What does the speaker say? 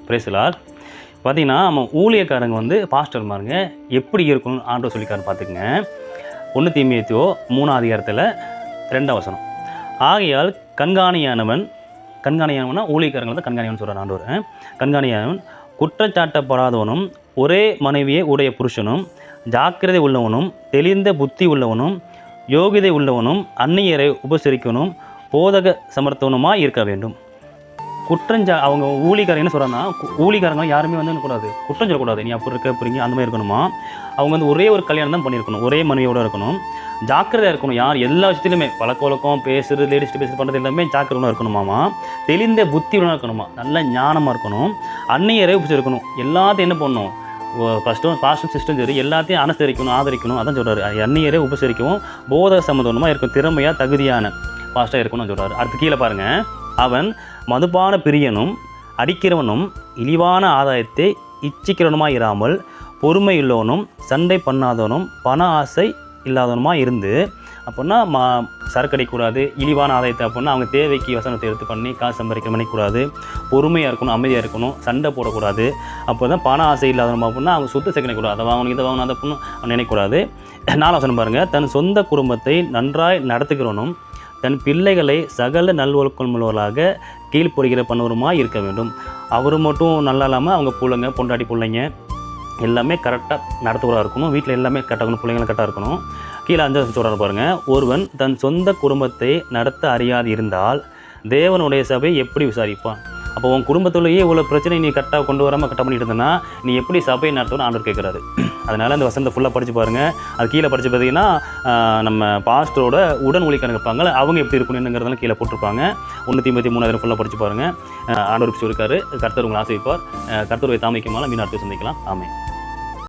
பிரேசலார். பார்த்தீங்கன்னா நம்ம ஊழியக்காரங்க வந்து பாஸ்டர் மாருங்க எப்படி இருக்கணும்னு ஆண்டவர் சொல்லிக்காரு பார்த்துக்குங்க. 1 தீமோத்தேயு 3ஆம் அதிகாரத்தில் 2ஆம் வசனம். ஆகையால் கண்காணியானவனா ஊழியக்காரங்களை தான் கண்காணியானு சொல்கிறார் ஆண்டவர். கண்காணியானவன் குற்றச்சாட்டப்படாதவனும் ஒரே மனைவியை உடைய புருஷனும் ஜாக்கிரதை உள்ளவனும் தெளிந்த புத்தி உள்ளவனும் யோகிதை உள்ளவனும் அந்நியரை உபசரிக்கணும் போதக சமர்த்தவனுமாக இருக்க வேண்டும். அவங்க ஊழியக்காரங்க என்ன சொல்கிறாங்கன்னா, ஊழியக்காரங்க யாருமே வந்து கூடாது, குற்றம் சொல்லக்கூடாது. நீ அப்படி இருக்க போறீங்க அந்த மாதிரி இருக்கணுமா. அவங்க வந்து ஒரே ஒரு கல்யாணம் தான் பண்ணியிருக்கணும், ஒரே மனைவியோடு இருக்கணும், ஜாக்கிரதையாக இருக்கணும். யார் எல்லா விஷயத்துலையுமே பழக்க வழக்கம் பேசுகிறது, லேடிஸ்ட்டு பேசுகிறது பண்ணுறது எல்லாமே ஜாக்கிரதையாக இருக்கணுமாமா. தெளிந்த புத்தியுடன் இருக்கணுமா, நல்ல ஞானமாக இருக்கணும், அந்நியரை உபசரிக்கணும். எல்லாத்தையும் என்ன பண்ணணும், பாஸ்டும் சிஸ்டம் சரி எல்லாத்தையும் அனுசரிக்கணும், ஆதரிக்கணும். அதான் சொல்கிறாரு. அந்நியரை உபசரிக்கவும் போத சம்மந்தமாக இருக்கும், திறமையாக தகுதியான பாஸ்ட்டாக இருக்கணும்னு சொல்கிறாரு. அடுத்து கீழே பாருங்கள். அவன் மதுபான பிரியனும் அடிக்கிறவனும் இழிவான ஆதாயத்தை இச்சிக்கிறவனுமாக இராமல் பொறுமையுள்ளவனும் சண்டை பண்ணாதவனும் பண ஆசை இல்லாதவனுமாக இருந்து, அப்படின்னா சரக்கு அடிக்கக்கூடாது, இழிவான ஆதாயத்தை அப்படின்னா அவங்க தேவைக்கு வசனத்தை எடுத்து பண்ணி காசு சம்பாதிக்கிற பண்ணிக்கூடாது, பொறுமையாக இருக்கணும், அமைதியாக இருக்கணும், சண்டை போடக்கூடாது. அப்போ தான் பண ஆசை இல்லாதவனும் அப்படின்னா அவங்க சொத்து சேர்க்கக்கூடாது, அதை வாங்கணும் இதை வாங்கணும் அதை பண்ணணும் நினைக்கக்கூடாது. 4ஆம் வசனம் பாருங்கள். தன் சொந்த குடும்பத்தை நன்றாய் நடத்துகிறவனும் தன் பிள்ளைகளை சகல நல்வொழுக்கமுள்ளவர்களாக கீழ்ப்படுகிற பண்ணுவருமாக இருக்க வேண்டும். அவர் மட்டும் நல்லா இல்லாமல் அவங்க பிள்ளைங்க பொண்டாட்டி பிள்ளைங்க எல்லாமே கரெக்டாக நடத்துகிறவராக இருக்கணும். வீட்டில் எல்லாமே கரெக்டாக இருக்கணும், பிள்ளைங்களும் கரெக்டாக இருக்கணும். கீழே 5 சொல்கிறார் பாருங்கள். ஒருவன் தன் சொந்த குடும்பத்தை நடத்த அறியாது இருந்தால் தேவனுடைய சபை எப்படி விசாரிப்பான்? அப்போ உன் குடும்பத்துலேயே இவ்வளோ பிரச்சனை நீ கரெக்டாக கொண்டு வராமல் கரெக்டாக பண்ணிட்டு இருந்தனா நீ எப்படி சபையை நடத்தணும்னு ஆண்டவர் கேட்குறாரு. அதனால் அந்த வசனத்தை ஃபுல்லாக படித்து பாருங்கள். அது கீழே படித்து பார்த்தீங்கன்னா நம்ம பாஸ்டரோட உடன் ஊழியக்காரங்க இருப்பாங்க, அவங்க எப்படி இருக்கணுங்கிறதெல்லாம் கீழே போட்டிருப்பாங்க. 1 தீமோத்தேயு 3 ஃபுல்லாக படித்து பாருங்கள். ஆண்டவர் சொல்லியிருக்காரு. கர்த்தர் உங்களை ஆசைப்பார். கர்த்தருடைய தாமிக்கமால மீன் அடுத்து சந்திக்கலாம். ஆமென்.